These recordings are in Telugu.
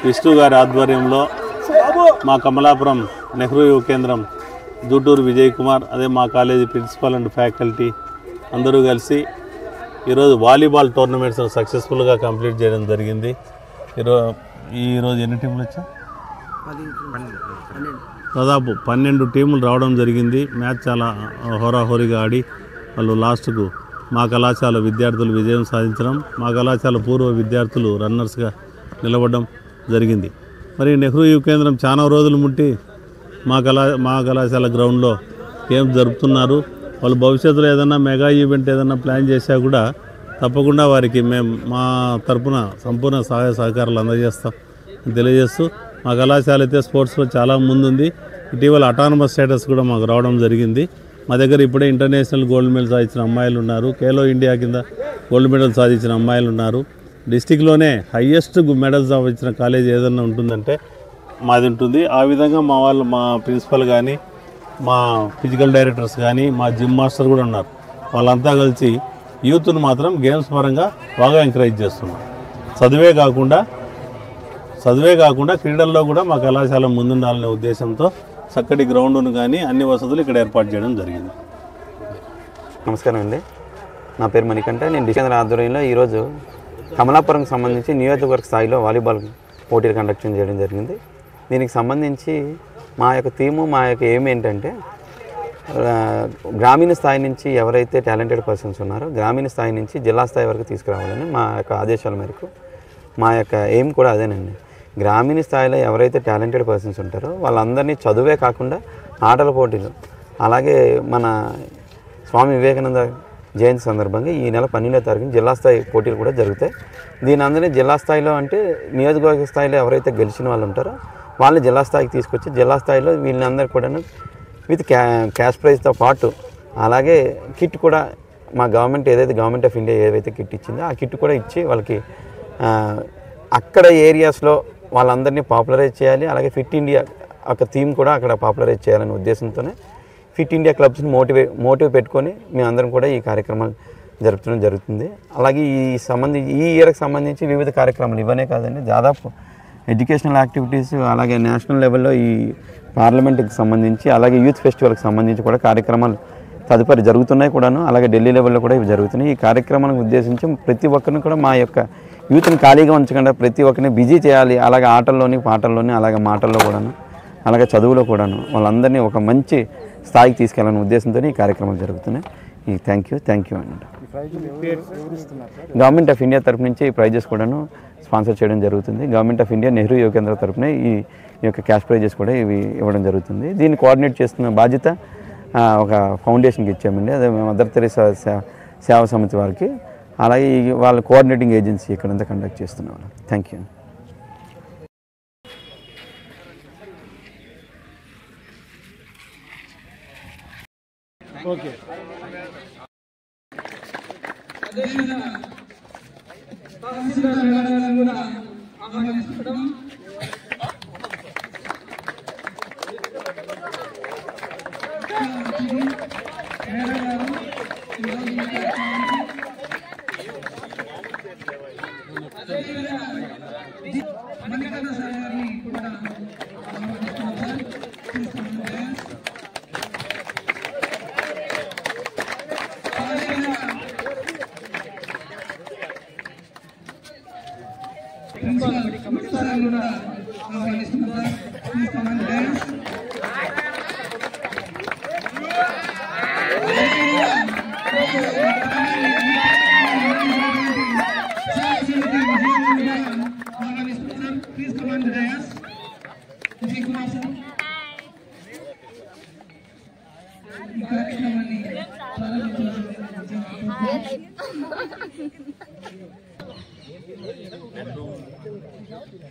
విష్ణు గారి ఆధ్వర్యంలో మా కమలాపురం నెహ్రూ యువ కేంద్రం జూటూరు విజయ్ కుమార్, అదే మా కాలేజీ ప్రిన్సిపల్ అండ్ ఫ్యాకల్టీ అందరూ కలిసి ఈరోజు వాలీబాల్ టోర్నమెంట్స్ సక్సెస్ఫుల్గా కంప్లీట్ చేయడం జరిగింది. ఈరోజు ఎన్ని టీంలు వచ్చా? దాదాపు 12 టీములు రావడం జరిగింది. మ్యాచ్ చాలా హోరాహోరీగా ఆడి వాళ్ళు లాస్ట్కు మా కళాశాల విద్యార్థులు విజయం సాధించడం, మా కళాశాల పూర్వ విద్యార్థులు రన్నర్స్గా నిలబడడం జరిగింది. మరి నెహ్రూ యువ కేంద్రం చాలా రోజులు ముట్టి మా కళాశాల గ్రౌండ్లో గేమ్స్ జరుపుతున్నారు. వాళ్ళు భవిష్యత్తులో ఏదైనా మెగా ఈవెంట్ ఏదైనా ప్లాన్ చేశా కూడా తప్పకుండా వారికి మేము మా తరపున సంపూర్ణ సహాయ సహకారాలు అందజేస్తాం తెలియజేస్తూ, మా కళాశాల అయితే స్పోర్ట్స్లో చాలా ముందుంది. ఇటీవల అటానమస్ స్టేటస్ కూడా మాకు రావడం జరిగింది. మా దగ్గర ఇప్పుడే ఇంటర్నేషనల్ గోల్డ్ మెడల్ సాధించిన అమ్మాయిలు ఉన్నారు. ఖేలో ఇండియా కింద గోల్డ్ మెడల్ సాధించిన అమ్మాయిలు ఉన్నారు. డిస్టిక్లోనే హయ్యెస్ట్ మెడల్స్ సాధించిన కాలేజ్ ఏదైనా ఉంటుందంటే మాది ఉంటుంది. ఆ విధంగా మా ప్రిన్సిపల్ కానీ, మా ఫిజికల్ డైరెక్టర్స్ కానీ, మా జిమ్ మాస్టర్ కూడా ఉన్నారు. వాళ్ళంతా కలిసి యూత్ను మాత్రం గేమ్స్ పరంగా బాగా ఎంకరేజ్ చేస్తున్నారు. చదువే కాకుండా క్రీడల్లో కూడా మా కళాశాల ముందుండాలనే ఉద్దేశంతో చక్కటి గ్రౌండ్ను కానీ అన్ని వసతులు ఇక్కడ ఏర్పాటు చేయడం జరిగింది. నమస్కారం అండి, నా పేరు మణికంఠ. నేను డికేంద్ర ఆధ్వర్యంలో ఈరోజు కమలాపురంకి సంబంధించి నియోజకవర్గ స్థాయిలో వాలీబాల్ పోటీలు కండక్ట్ చేయడం జరిగింది. దీనికి సంబంధించి మా యొక్క థీము, మా యొక్క ఎయిమ్ ఏంటంటే గ్రామీణ స్థాయి నుంచి ఎవరైతే టాలెంటెడ్ పర్సన్స్ ఉన్నారో గ్రామీణ స్థాయి నుంచి జిల్లా స్థాయి వరకు తీసుకురావాలని మా యొక్క ఆదేశాల మేరకు మా యొక్క ఎయిమ్ కూడా అదేనండి. గ్రామీణ స్థాయిలో ఎవరైతే టాలెంటెడ్ పర్సన్స్ ఉంటారో వాళ్ళందరినీ చదువే కాకుండా ఆటల పోటీలు, అలాగే మన స్వామి వివేకానంద జయంతి సందర్భంగా ఈ నెల 12వ తారీఖున జిల్లా స్థాయి పోటీలు కూడా జరుగుతాయి. దీని అందరినీ జిల్లా స్థాయిలో అంటే నియోజకవర్గ స్థాయిలో ఎవరైతే గెలిచిన వాళ్ళు ఉంటారో వాళ్ళని జిల్లా స్థాయికి తీసుకొచ్చి జిల్లా స్థాయిలో వీళ్ళందరూ కూడా విత్ క్యాష్ ప్రైజ్తో పాటు అలాగే కిట్ కూడా మా గవర్నమెంట్ ఆఫ్ ఇండియా ఏదైతే కిట్ ఇచ్చిందో ఆ కిట్ కూడా ఇచ్చి వాళ్ళకి అక్కడ ఏరియాస్లో వాళ్ళందరినీ పాపులరైజ్ చేయాలి. అలాగే ఫిట్ ఇండియా ఒక థీమ్ కూడా అక్కడ పాపులరైజ్ చేయాలనే ఉద్దేశంతోనే ఫిట్ ఇండియా క్లబ్స్ని మోటివ్ పెట్టుకొని మేమందరం కూడా ఈ కార్యక్రమాలు జరుపుతడం జరుగుతుంది. అలాగే ఈ ఇయర్కి సంబంధించి వివిధ కార్యక్రమాలు ఇవనే కాదండి, దాదాపు ఎడ్యుకేషనల్ యాక్టివిటీస్, అలాగే నేషనల్ లెవెల్లో ఈ పార్లమెంట్కి సంబంధించి, అలాగే యూత్ ఫెస్టివల్కి సంబంధించి కూడా కార్యక్రమాలు తదుపరి జరుగుతున్నాయి కూడాను. అలాగే ఢిల్లీ లెవెల్లో కూడా ఇవి జరుగుతున్నాయి. ఈ కార్యక్రమానికి ఉద్దేశించి ప్రతి ఒక్కరిని కూడా మా యొక్క యూత్ని ఖాళీగా ఉంచకుండా ప్రతి ఒక్కరిని బిజీ చేయాలి. అలాగే ఆటల్లోని, పాటల్లోని, అలాగే మాటల్లో కూడాను, అలాగే చదువులో కూడాను వాళ్ళందరినీ ఒక మంచి స్థాయికి తీసుకెళ్లాలనే ఉద్దేశంతో ఈ కార్యక్రమాలు జరుగుతున్నాయి. థ్యాంక్ యూ అండి. గవర్నమెంట్ ఆఫ్ ఇండియా తరఫు నుంచి ఈ ప్రైజెస్ కూడాను స్పాన్సర్ చేయడం జరుగుతుంది. గవర్నమెంట్ ఆఫ్ ఇండియా నెహ్రూ యువ కేంద్ర తరఫున ఈ యొక్క క్యాష్ ప్రైజెస్ కూడా ఇవి ఇవ్వడం జరుగుతుంది. దీన్ని కోఆర్డినేట్ చేస్తున్న బాధ్యత ఒక ఫౌండేషన్కి ఇచ్చామండి, అదే మదర్ తెరీసా సేవా సమితి వారికి. అలాగే వాళ్ళ కోఆర్డినేటింగ్ ఏజెన్సీ ఇక్కడంతా కండక్ట్ చేస్తున్నాం. Thank you. ఓకే.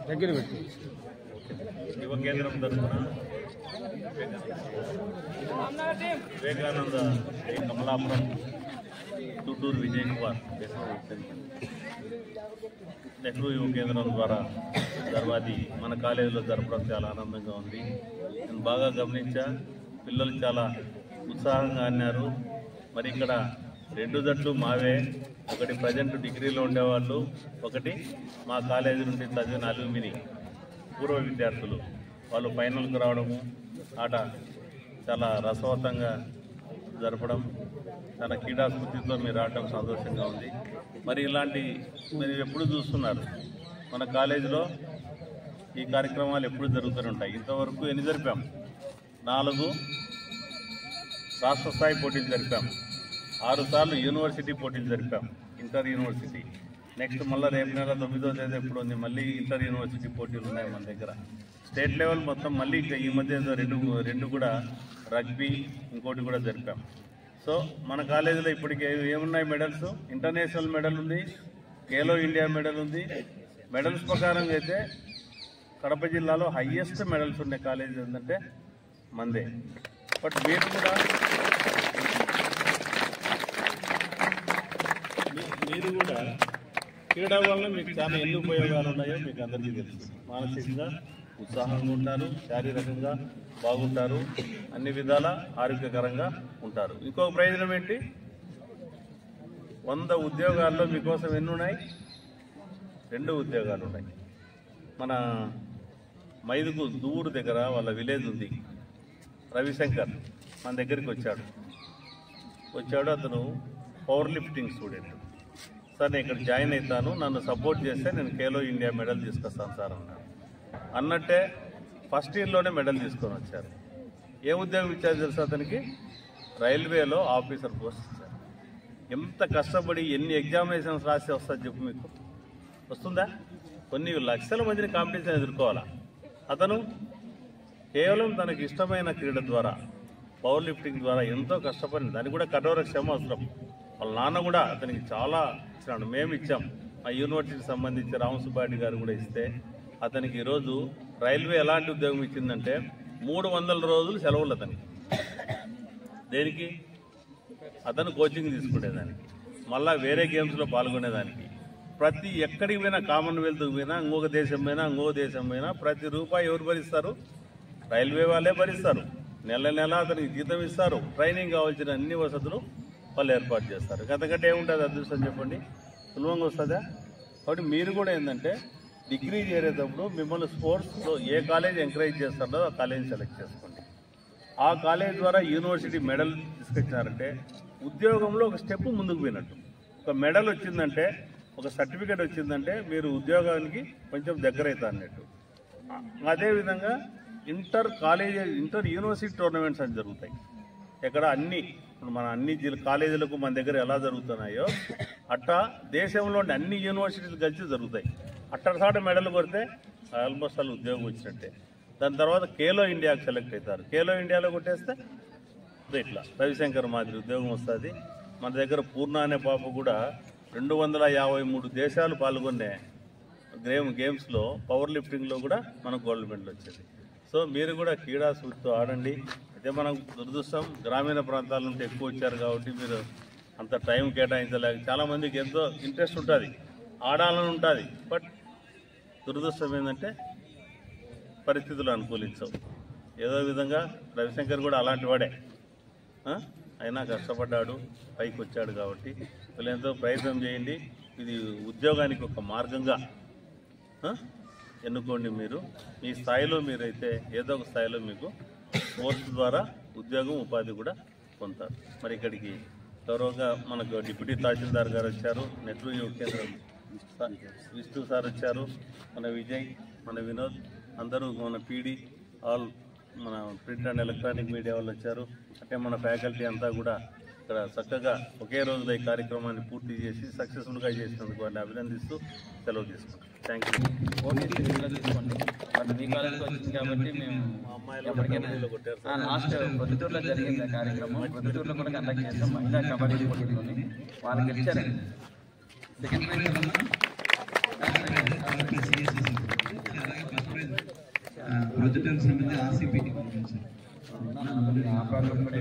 దగ్గర పెట్టి యువ కేంద్రం తరఫున వివేకానంద కమలాపురం జూటూరు విజయ్ కుమార్ నెహ్రూ యువ కేంద్రం ద్వారా దర్వాది మన కాలేజీలో జరపడం చాలా ఆనందంగా ఉంది. నేను బాగా గమనించా, పిల్లలు చాలా ఉత్సాహంగా అన్నారు. మరి ఇక్కడ 2 జట్లు మావే, ఒకటి ప్రజెంట్ డిగ్రీలో ఉండేవాళ్ళు, ఒకటి మా కాలేజీ నుండి చదివిన అల్యూమిని. పూర్వ విద్యార్థులు వాళ్ళు ఫైనల్కి రావడము, ఆట చాలా రసవత్తంగా జరపడం, చాలా క్రీడాస్ఫూర్తితో మీరు ఆడటం సంతోషంగా ఉంది. మరి ఇలాంటి మీరు ఎప్పుడు చూస్తున్నారు మన కాలేజీలో ఈ కార్యక్రమాలు ఎప్పుడు జరుగుతూనే ఉంటాయి. ఇంతవరకు ఎన్ని జరిపాం? 4 రాష్ట్ర స్థాయి పోటీలు జరిపాం, 6 సార్లు యూనివర్సిటీ పోటీలు జరిపాం, ఇంటర్ యూనివర్సిటీ. నెక్స్ట్ మళ్ళీ రేపు నెల 9వ తేదీ ఎప్పుడు ఉంది, మళ్ళీ ఇంటర్ యూనివర్సిటీ పోటీలు ఉన్నాయి మన దగ్గర. స్టేట్ లెవెల్ మొత్తం మళ్ళీ ఈ మధ్య రెండు కూడా రగ్బీ ఇంకోటి కూడా జరిపాం. సో మన కాలేజీలో ఇప్పటికి ఏమున్నాయి మెడల్స్? ఇంటర్నేషనల్ మెడల్ ఉంది, ఖేలో ఇండియా మెడల్ ఉంది. మెడల్స్ ప్రకారంగా అయితే కడప జిల్లాలో హయ్యెస్ట్ మెడల్స్ ఉన్న కాలేజీ ఏంటంటే మందే. బట్ మీరు కూడా క్రీడ వల్ల మీకు చాలా ఎన్ని ఉపయోగాలు ఉన్నాయో మీకు అందరికీ తెలుసు. మానసికంగా ఉత్సాహంగా ఉంటారు, శారీరకంగా బాగుంటారు, అన్ని విధాల ఆరోగ్యకరంగా ఉంటారు. ఇంకొక ప్రయోజనం ఏంటి? 100 ఉద్యోగాల్లో మీకోసం ఎన్ని ఉన్నాయి? 2 ఉద్యోగాలు ఉన్నాయి. మన మైదుకు దూరు దగ్గర వాళ్ళ విలేజ్ ఉంది. రవిశంకర్ మన దగ్గరికి వచ్చాడు. అతను పవర్ లిఫ్టింగ్ స్టూడెంట్. సార్ నేను ఇక్కడ జాయిన్ అవుతాను, నన్ను సపోర్ట్ చేస్తే నేను ఖేలో ఇండియా మెడల్ తీసుకొస్తాను సార్ అన్నాడు. అన్నట్టే ఫస్ట్ ఇయర్లోనే మెడల్ తీసుకొని వచ్చారు. ఏ ఉద్యోగం ఇచ్చారు తెలుసు అతనికి? రైల్వేలో ఆఫీసర్ పోస్ట్ ఇచ్చారు. ఎంత కష్టపడి ఎన్ని ఎగ్జామినేషన్స్ రాసి వస్తుంది చెప్పు మీకు? వస్తుందా? కొన్ని లక్షల మందిని కాంపిటీషన్ ఎదుర్కోవాలా. అతను కేవలం తనకి ఇష్టమైన క్రీడ ద్వారా, పవర్ లిఫ్టింగ్ ద్వారా ఎంతో కష్టపడి, దానికి కూడా కఠోర శ్రమ అవసరం. వాళ్ళ నాన్న కూడా అతనికి చాలా ఇచ్చినాడు. మేము ఇచ్చాం, మా యూనివర్సిటీకి సంబంధించి రామసుబ్బారెడ్డి గారు కూడా ఇస్తే అతనికి ఈరోజు రైల్వే ఎలాంటి ఉద్యోగం ఇచ్చిందంటే 300 రోజులు సెలవులు అతనికి. దేనికి? అతను కోచింగ్ తీసుకునేదానికి, మళ్ళీ వేరే గేమ్స్లో పాల్గొనేదానికి. ప్రతి ఎక్కడికి పోయినా, కామన్వెల్త్కి పోయినా, ఇంకొక దేశం పోయినా ప్రతి రూపాయి ఎవరు భరిస్తారు? రైల్వే వాళ్ళే భరిస్తారు. నెల అతనికి జీతం ఇస్తారు, ట్రైనింగ్ కావాల్సిన అన్ని వసతులు వాళ్ళు ఏర్పాటు చేస్తారు. గతగట్ట ఏముంటుంది అదృష్టం చెప్పండి? సులభంగా వస్తుందా? కాబట్టి మీరు కూడా ఏంటంటే డిగ్రీ చేరేటప్పుడు మిమ్మల్ని స్పోర్ట్స్లో ఏ కాలేజ్ ఎంకరేజ్ చేస్తారో ఆ కాలేజ్ సెలెక్ట్ చేసుకోండి. ఆ కాలేజ్ ద్వారా యూనివర్సిటీ మెడల్ తీసుకొచ్చినారంటే ఉద్యోగంలో ఒక స్టెప్ ముందుకు పోయినట్టు. ఒక మెడల్ వచ్చిందంటే, ఒక సర్టిఫికేట్ వచ్చిందంటే మీరు ఉద్యోగానికి కొంచెం దగ్గర అవుతా అన్నట్టు. అదేవిధంగా ఇంటర్ యూనివర్సిటీ టోర్నమెంట్స్ అని జరుగుతాయి. ఎక్కడ మన అన్ని కాలేజీలకు మన దగ్గర ఎలా జరుగుతున్నాయో అట్టా దేశంలో అన్ని యూనివర్సిటీలు కలిసి జరుగుతాయి. అట్టసాట మెడల్ కొడితే ఆల్మోస్ట్ వాళ్ళు ఉద్యోగం వచ్చినట్టే. దాని తర్వాత ఖేలో ఇండియాకి సెలెక్ట్ అవుతారు. ఖేలో ఇండియాలో కొట్టేస్తే ఇట్లా రవిశంకర్ మాదిరి ఉద్యోగం వస్తుంది. మన దగ్గర పూర్ణ అనే పాప కూడా 253 దేశాలు పాల్గొనే గేమ్స్లో పవర్ లిఫ్టింగ్లో కూడా మనకు గోల్డ్ మెడల్ వచ్చింది. సో మీరు కూడా క్రీడా స్ఫూర్తితో ఆడండి. అయితే మనకు దురదృష్టం గ్రామీణ ప్రాంతాల నుండి ఎక్కువ వచ్చారు కాబట్టి మీరు అంత టైం కేటాయించలేక, చాలామందికి ఎంతో ఇంట్రెస్ట్ ఉంటుంది, ఆడాలని ఉంటుంది. బట్ దురదృష్టం ఏంటంటే పరిస్థితులు అనుకూలించవు. ఏదో విధంగా రవిశంకర్ కూడా అలాంటి వాడే, అయినా కష్టపడ్డాడు, పైకి వచ్చాడు. కాబట్టి వీళ్ళు ఎంతో ప్రయత్నం చేయండి. ఇది ఉద్యోగానికి ఒక మార్గంగా ఎన్నుకోండి. మీరు మీ స్థాయిలో మీరైతే ఏదో ఒక స్థాయిలో మీకు స్పోర్ట్స్ ద్వారా ఉద్యోగం, ఉపాధి కూడా పొందుతారు. మరి ఇక్కడికి గౌరవంగా మనకు డిప్యూటీ తహసీల్దార్ గారు వచ్చారు, నెహ్రూ యువ కేంద్రం విష్ణు సార్ వచ్చారు, మన విజయ్, మన వినోద్, అందరూ మన పీడీ, ఆల్ మన ప్రింట్ అండ్ ఎలక్ట్రానిక్ మీడియా వాళ్ళు వచ్చారు. అంటే మన ఫ్యాకల్టీ అంతా కూడా ఇక్కడ చక్కగా ఒకే రోజులో ఈ కార్యక్రమాన్ని పూర్తి చేసి సక్సెస్ఫుల్గా చేసినందుకు వారిని అభినందిస్తూ సెలవు తీసుకుంటాం. Thank you. తీసుకోండి. బట్ మీ కాలేజ్కి వచ్చింది కాబట్టి మేము లాస్ట్ ప్రొద్దుటూరులో జరిగింది కార్యక్రమం. ప్రొద్దుటూరులో కూడా కండక్ట్ చేస్తాం మహిళా కబడ్డీ పోటీలోని. వాళ్ళకి గెలిచారు. సెకండ్ ప్రైజ్ ఆ ప్రాబ్లం కూడా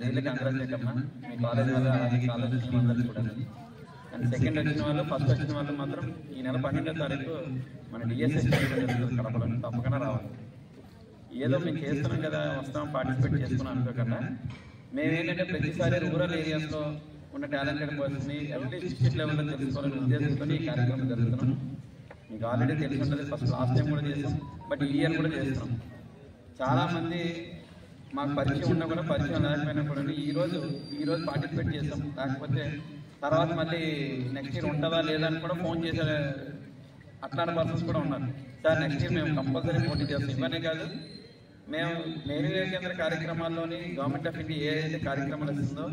రియల్లీ కంగ్రాచులేట్ అమ్మా. మీ కాలేజ్ వల్ల కాలేజెస్ అందరూ కూడా. అండ్ సెకండ్ వచ్చిన వాళ్ళు, ఫస్ట్ వచ్చిన వాళ్ళు మాత్రం ఈ నెల 12వ తారీఖు మన డిఎస్ఎస్ జరుగుతుంది కడపలో. తప్పకుండా రావాలి. ఏదో మేము చేస్తున్నాం కదా, వస్తాం పార్టిసిపేట్ చేసుకున్నాం అనుకోకుండా, మేమేంటంటే ప్రతిసారి రూరల్ ఏరియాస్లో ఉన్న టాలెంటెడ్ పర్సన్ని అట్లీస్ట్ డిస్ట్రిక్ట్ లెవెల్లో తెలుసుకోవాలని ఉద్దేశంతో ఈ కార్యక్రమం జరుగుతున్నాం. మీకు ఆల్రెడీ తెలిసి ఉంటుంది. ఫస్ట్ లాస్ట్ టైం కూడా చేసాం, బట్ ఈ ఇయర్ కూడా చేస్తున్నాం. చాలామంది మాకు పరిచయం ఉన్నా కూడా పరిచయం లేకపోయినా కూడా ఈరోజు పార్టిసిపేట్ చేస్తాం. లేకపోతే తర్వాత మళ్ళీ నెక్స్ట్ ఇయర్ ఉంటుందా లేదా అని కూడా ఫోన్ చేసే అట్లాంటి పర్సన్స్ కూడా ఉన్నారు. సార్ నెక్స్ట్ ఇయర్ మేము కంపల్సరీ పోటీ చేస్తాం. ఇవన్నీ కాదు, మేము మేరీ కేంద్ర కార్యక్రమాల్లోని గవర్నమెంట్ ఆఫ్ ఇండియా ఏదైతే కార్యక్రమాలు ఇస్తుందో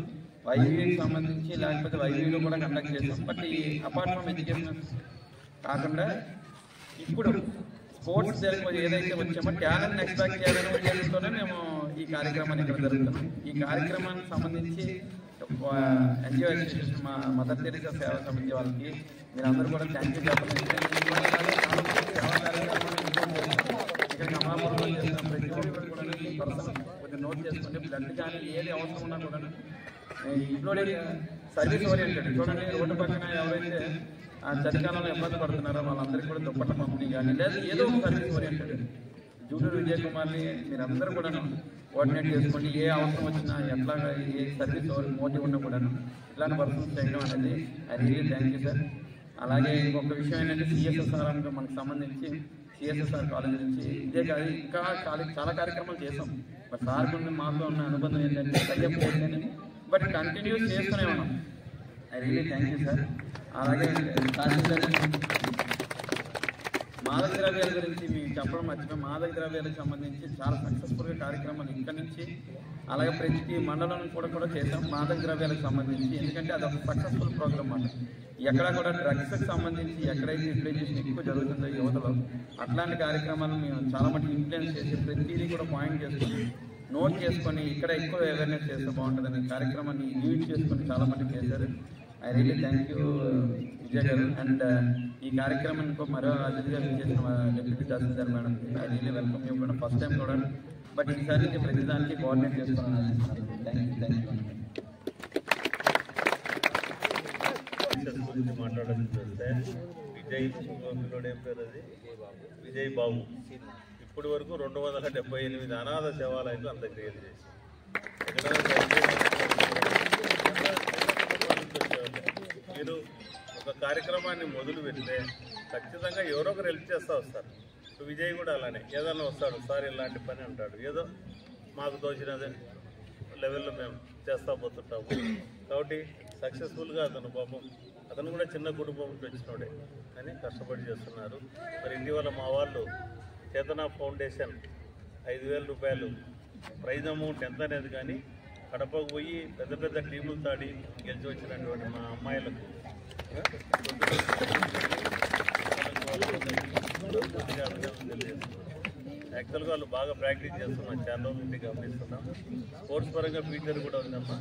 వైవీకి సంబంధించి లేకపోతే వైవీలో కూడా కండక్ట్ చేస్తాం. బట్ ఈ అపార్ట్ ఫ్రమ్ ఎడ్యుకేషన్ కాకుండా ఇప్పుడు స్పోర్ట్స్ ఏదైతే వచ్చామో టాలెంట్ ఎక్స్ట్రాక్ట్ చేయాలనే ఉద్దేశంతోనే మేము ఈ కార్యక్రమాన్ని ఇక్కడ జరుగుతున్నాం. ఈ కార్యక్రమానికి సంబంధించి ఎన్జిఓ అసోసియేషన్ మా మదర్ తెరీసా సేవా సమితి వాళ్ళకి మీరందరూ కూడా థ్యాంక్ యూ చెప్పాలి. ఇక్కడికి అమలాపురంలో చేస్తున్నాం. ప్రతి ఒక్కరు కూడా పర్సన్ కొంచెం నోట్ చేసుకుంటే బ్లడ్ కానీ ఏది అవసరం ఉన్నా కూడా ఇంక్లూడింగ్ సర్వీస్ ఓరియంటెడ్. చూడండి, రోడ్డు పక్కన ఎవరైతే చలికాలంలో ఇబ్బంది పడుతున్నారో వాళ్ళందరికీ కూడా దుప్పట్ల పంపిణీ కానీ లేదా ఏదో ఒక సర్వీస్ ఓరియంటెడ్. జూటూరు విజయ్ కుమార్ని మీరందరూ కూడా కోఆర్డినేట్ చేసుకోండి. ఏ అవసరం వచ్చినా ఎట్లాగా ఏ సర్వీస్ మోటివ్ ఉన్నా కూడా ఇట్లాంటి పర్సన్స్ చేయడం అనేది I really thank you sir. అలాగే ఇంకొక విషయం ఏంటంటే సిఎస్ఎస్ఆర్ అంటే మనకు సంబంధించి సిఎస్ఎస్ఆర్ కాలేజ్ నుంచి ఇదే కాదు ఇంకా చాలా కార్యక్రమాలు చేసాం. బట్ సార్ కొన్ని మాతో ఉన్న అనుబంధం ఏంటంటే అయ్యని బట్ కంటిన్యూస్ చేస్తూనే ఉన్నాం. I really thank you sir. అలాగే మాదక ద్రవ్యాల గురించి మీకు చెప్పడం మర్చిపోయి, మాదక ద్రవ్యాలకు సంబంధించి చాలా సక్సెస్ఫుల్గా కార్యక్రమాలు ఇక్కడ నుంచి అలాగే ప్రతి మండలం కూడా చేసాం మాదక ద్రవ్యాలకు సంబంధించి. ఎందుకంటే అది ఒక సక్సెస్ఫుల్ ప్రోగ్రామ్ అన్నమాట. ఎక్కడ కూడా డ్రగ్స్కి సంబంధించి ఎక్కడైతే యూటిలైజేషన్ ఎక్కువ జరుగుతుందో యువతలో అట్లాంటి కార్యక్రమాలు మేము చాలా మటుకు ఇన్ఫ్లుయెన్స్ చేసి ప్రతిదీ కూడా పాయింట్ చేసుకొని నోట్ చేసుకొని ఇక్కడ ఎక్కువ అవేర్నెస్ చేస్తే బాగుంటుందని కార్యక్రమాన్ని లీడ్ చేసుకొని చాలా మటుకు చేశారు. I really thank you Vijay గారు. అండ్ ఈ కార్యక్రమానికి మరో అతిథిగా చేసిన deputy tahsildar madam I really welcome you కూడా ఫస్ట్ టైం కూడా. బట్ ఈసారి నుంచి ప్రతిదానికి కోఆర్డినేట్ చేసుకున్నాను. Thank you. గురించి మాట్లాడాలని చూస్తే విజయ్ పిల్లోడు ఏం పేరు అది విజయ్ బాబు ఇప్పటి వరకు 278 అనాథ శవాలయాలు అంత్యక్రియలు చేసి మీరు ఒక కార్యక్రమాన్ని మొదలు పెడితే ఖచ్చితంగా ఎవరో ఒకరు హెల్ప్ చేస్తూ వస్తారు. విజయ్ కూడా అలానే ఏదన్నా వస్తాడు, సార్ ఇలాంటి పని అంటాడు, ఏదో మాకు తోచినది లెవెల్లో మేము చేస్తూ పోతుంటాము. కాబట్టి సక్సెస్ఫుల్గా అతను పాపం అతను కూడా చిన్న కుటుంబం నుంచి వచ్చినోడే కానీ కష్టపడి చేస్తున్నారు. మరి ఇటీవల మా వాళ్ళు చేతనా ఫౌండేషన్ 5,000 రూపాయలు ప్రైజ్ అమౌంట్ ఎంత అనేది కానీ కడపకు పోయి పెద్ద టీములు తాడి గెలిచి వచ్చినటువంటి మా అమ్మాయిలకు యాక్చువల్గా వాళ్ళు బాగా ప్రాక్టీస్ చేస్తున్నాం, చాలా రోజుల నుండి గమనిస్తున్నాం. స్పోర్ట్స్ పరంగా ఫ్యూచర్ కూడా ఉందమ్మా,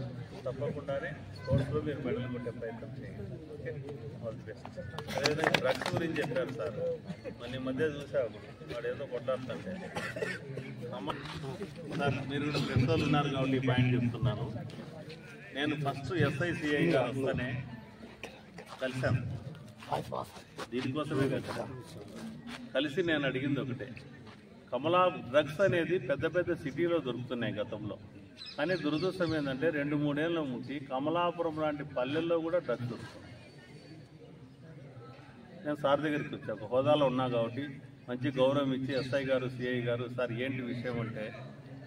తప్పకుండానే స్పోర్ట్స్లో మీరు మెడల్ కొట్టే ప్రయత్నం చేయండి. Okay, all the best. అదేవిధంగా డ్రగ్స్ గురించి చెప్పారు సార్, మళ్ళీ మధ్య చూసాము వాడు ఏదో కొట్టాడుతుంటే సార్ మీరు కూడా పెద్దలు ఉన్నారు కాబట్టి ఈ పాయింట్ చెప్తున్నాను. నేను ఫస్ట్ SICIగా వస్తేనే కలిశాను, దీనికోసమే కలిసి నేను అడిగింది ఒకటే, కమలా డ్రగ్స్ అనేది పెద్ద సిటీలో దొరుకుతున్నాయి గతంలో, కానీ దురదృష్టం ఏంటంటే 2-3 ఏళ్ళ నుంచి కమలాపురం లాంటి పల్లెల్లో కూడా డ్రగ్స్ దొరుకుతుంది. నేను సార్ దగ్గరికి వచ్చా, ఒక హోదాలో ఉన్నా కాబట్టి మంచి గౌరవం ఇచ్చి SI గారు CI గారు సార్ ఏంటి విషయం అంటే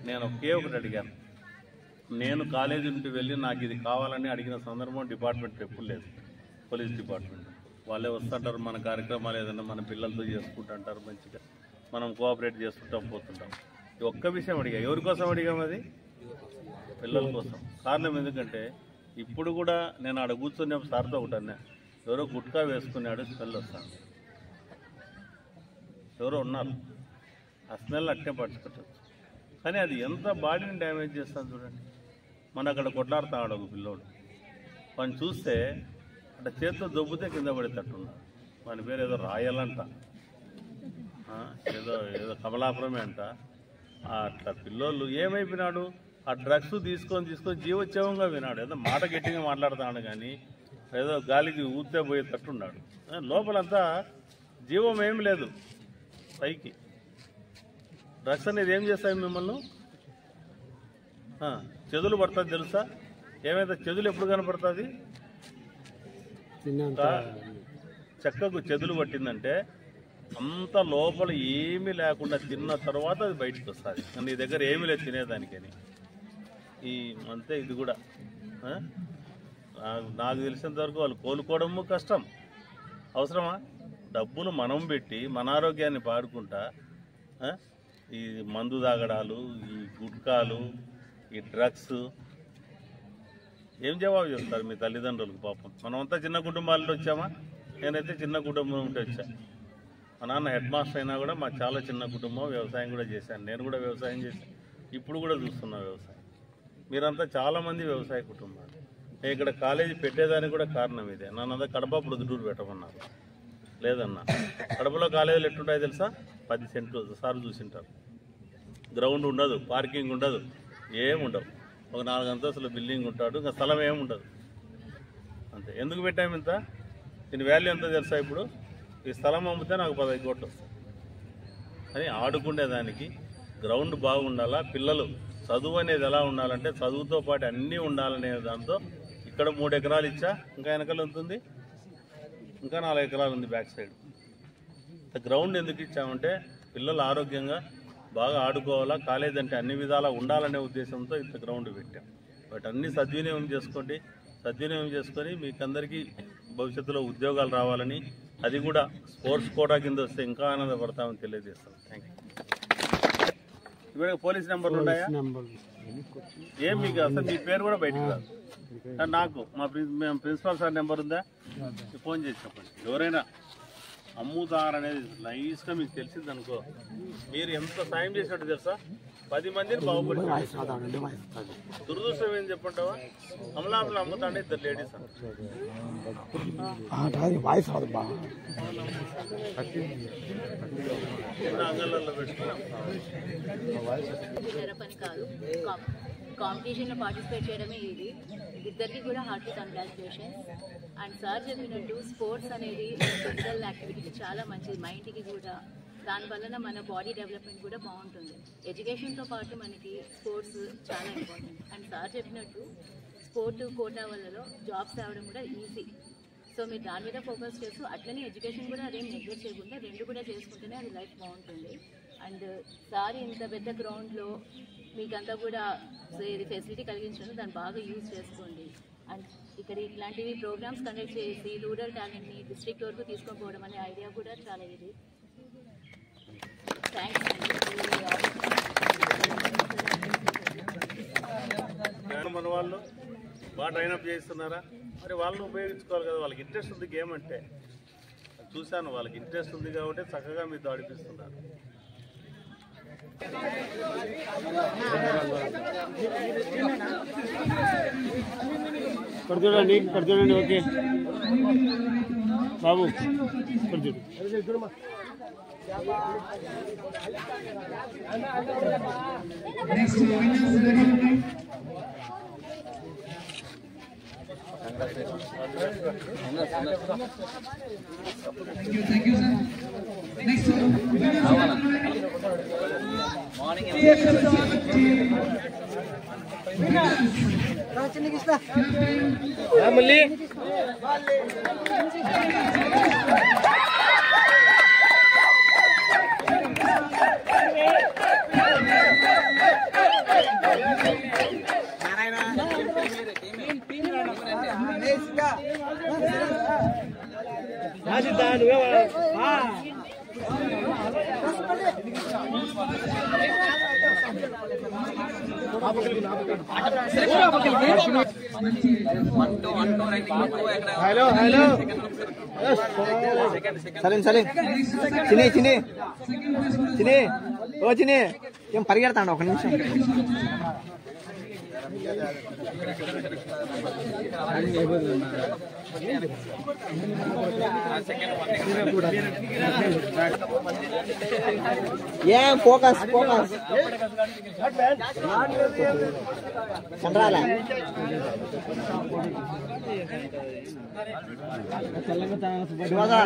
నేను ఒకటి అడిగాను. నేను కాలేజీ నుండి వెళ్ళి నాకు ఇది కావాలని అడిగిన సందర్భం డిపార్ట్మెంట్ ఎప్పుడు లేదు, పోలీస్ డిపార్ట్మెంట్ వాళ్ళే వస్తుంటారు, మన కార్యక్రమాలు ఏదైనా మన పిల్లలతో చేసుకుంటుంటారు, మంచిగా మనం కోఆపరేట్ చేసుకుంటాం పోతుంటాం. ఒక్క విషయం అడిగా, ఎవరి కోసం అడిగాం, అది పిల్లల కోసం. కారణం ఎందుకంటే ఇప్పుడు కూడా నేను ఆడ కూర్చొని సార్తో ఒకటి అన్నా, ఎవరో గుట్కా వేసుకున్నాడు, స్మెల్ వస్తాను, ఎవరో ఉన్నారు, ఆ స్మెల్ అట్టే పట్టుకుంటుంది, కానీ అది ఎంత బాడీని డ్యామేజ్ చేస్తాను చూడండి. మన అక్కడ కొట్లాడుతాడు ఒక పిల్లోడు, వాడిని చూస్తే అంటే చేతితో దొబ్బితే కింద పడేటట్టున్నాడు, వాని పేరు ఏదో రాయాలంట, ఏదో కమలాపురమే అంట. అట్లా పిల్లోళ్ళు ఏమైపోయినాడు, ఆ డ్రగ్స్ తీసుకొని జీవోత్సవంగా వినాడు, ఏదో మాట గట్టిగా మాట్లాడుతున్నాడు కానీ ఏదో గాలికి ఊతే పోయేటట్టున్నాడు, లోపలంతా జీవం ఏం లేదు. పైకి డ్రగ్స్ అనేది ఏం చేస్తాయి మిమ్మల్ని, చెదులు పడుతుంది తెలుసా, ఏమైతే చెదులు ఎప్పుడు కనపడుతుంది, చెక్కకు చెదులు పట్టిందంటే అంత లోపల ఏమీ లేకుండా తిన్న తర్వాత అది బయటకు వస్తుంది. నీ దగ్గర ఏమీ లేదు తినేదానికని. ఈ అంతే ఇది కూడా నాకు తెలిసినంత వరకు వాళ్ళు కోలుకోవడము కష్టం. అవసరమా? డబ్బులు మనం పెట్టి మన ఆరోగ్యాన్ని పాడుకుంటా ఈ మందు తాగడాలు, ఈ గుట్కాలు, ఈ డ్రగ్స్ ఏం జవాబు చెప్తారు మీ తల్లిదండ్రులకు? పాపం మనమంతా చిన్న కుటుంబాల్లో వచ్చామా? నేనైతే చిన్న కుటుంబం ఉంటే వచ్చా. మా నాన్న హెడ్ మాస్టర్ అయినా కూడా మా చాలా చిన్న కుటుంబం. వ్యవసాయం కూడా చేశాను, నేను కూడా వ్యవసాయం చేశాను, ఇప్పుడు కూడా చూస్తున్నా వ్యవసాయం. మీరంతా చాలామంది వ్యవసాయ కుటుంబాలు. నేను ఇక్కడ కాలేజీ పెట్టేదానికి కూడా కారణం ఇదే. నన్ను కడప ప్రొద్దుటూరు పెట్టమన్నారు. లేదన్నా కడపలో కాలేజీలు ఎట్లుంటాయో తెలుసా? 10 సెంట్లు సార్లు చూసింటారు. గ్రౌండ్ ఉండదు, పార్కింగ్ ఉండదు, ఏముండవు. ఒక 4 అంతస్తుల బిల్డింగ్ ఉంటాడు, ఇంకా స్థలం ఏముండదు. అంతే. ఎందుకు పెట్టాము ఇంత? దీని వాల్యూ ఎంత తెలుసా? ఇప్పుడు ఈ స్థలం అమ్మితే నాకు 15 కోట్లు వస్తాయి అని ఆడుకునేదానికి గ్రౌండ్ బాగుండాలా. పిల్లలు చదువు అనేది ఎలా ఉండాలంటే చదువుతో పాటు అన్నీ ఉండాలనే దాంతో ఇక్కడ 3 ఎకరాలు ఇచ్చా. ఇంకా వెనకాల ఉంటుంది, ఇంకా 4 ఎకరాలు ఉంది బ్యాక్ సైడ్. గ్రౌండ్ ఎందుకు ఇచ్చామంటే పిల్లలు ఆరోగ్యంగా బాగా ఆడుకోవాలా, కాలేజ్ అంటే అన్ని విధాలా ఉండాలనే ఉద్దేశంతో ఇంత గ్రౌండ్ పెట్టాం. బట్ అన్నీ సద్వినియోగం చేసుకోండి. సద్వినియోగం చేసుకొని మీకందరికీ భవిష్యత్తులో ఉద్యోగాలు రావాలని, అది కూడా స్పోర్ట్స్ కోటా కింద వస్తే ఇంకా ఆనందపడతామని తెలియజేస్తాం. Thank you. ఇవాళ పోలీస్ నెంబర్లు ఉన్నాయా? ఏం మీకు అసలు మీ పేరు కూడా బయటకు రాదు. నాకు మా ప్రిన్సిపాల్ సార్ నెంబర్ ఉందా? ఫోన్ చేసి చెప్పండి. ఎవరైనా అమ్ముతారనేది నైస్గా మీకు తెలిసింది అనుకో, మీరు ఎంత సాయం చేసినట్టు తెలుసా? 10 మందిని బాగుపడి. దురదృష్టం ఏం చెప్పంటావా? అమలాపులు అమ్ముతాండే 2 లేడీస్ అంగళ్ళల్లో పెట్టుకున్నాం. కాంపిటీషన్లో పార్టిసిపేట్ చేయడమే ఇది. ఇద్దరికి కూడా హార్ట్లీ కంగ్రాచులేషన్స్. అండ్ సార్ చెప్పినట్టు స్పోర్ట్స్ అనేది ఫిజికల్ యాక్టివిటీకి చాలా మంచిది, మైండ్కి కూడా. దానివల్ల మన బాడీ డెవలప్మెంట్ కూడా బాగుంటుంది. ఎడ్యుకేషన్తో పాటు మనకి స్పోర్ట్స్ చాలా ఇంపార్టెంట్. అండ్ సార్ చెప్పినట్టు స్పోర్ట్ కోటా వల్ల జాబ్స్ రావడం కూడా ఈజీ. సో మీరు దాని మీద ఫోకస్ చేస్తూ అట్లనే ఎడ్యుకేషన్ కూడా అదేం నెగ్లెక్ట్ చేయకుండా 2 కూడా చేసుకుంటేనే అది లైఫ్ బాగుంటుంది. అండ్ సార్ ఇంత పెద్ద గ్రౌండ్లో మీకంతా కూడా ఇది ఫెసిలిటీ కలిగించడం, దాన్ని బాగా యూజ్ చేసుకోండి. అండ్ ఇక్కడ ఇట్లాంటివి ప్రోగ్రామ్స్ కండక్ట్ చేసి రూరల్ టాలెంట్ని డిస్ట్రిక్ట్ వరకు తీసుకొని పోవడం అనే ఐడియా కూడా చాలా ఇది. థ్యాంక్స్ అండి. మన వాళ్ళు బాగా ట్రైనప్ చేస్తున్నారా? మరి వాళ్ళని ఉపయోగించుకోవాలి కదా. వాళ్ళకి ఇంట్రెస్ట్ ఉంది గేమ్ అంటే. చూశాను, వాళ్ళకి ఇంట్రెస్ట్ ఉంది కాబట్టి చక్కగా మీతో ఆడిపిస్తున్నారు. ఇక్కడ చూడండి, ఇక్కడ చూడండి. ఓకే బాబు, ఇక్కడ చూడు. Thank you, sir. Next morning. Hello hello సరే సరే చిన్ని చిన్ని చిన్ని ఓ చిన్ని ఏం పరిగెడతాను ఒక నిమిషం. ఏం ఫోకస్ ఫోకస్ చంద్రాల శివదా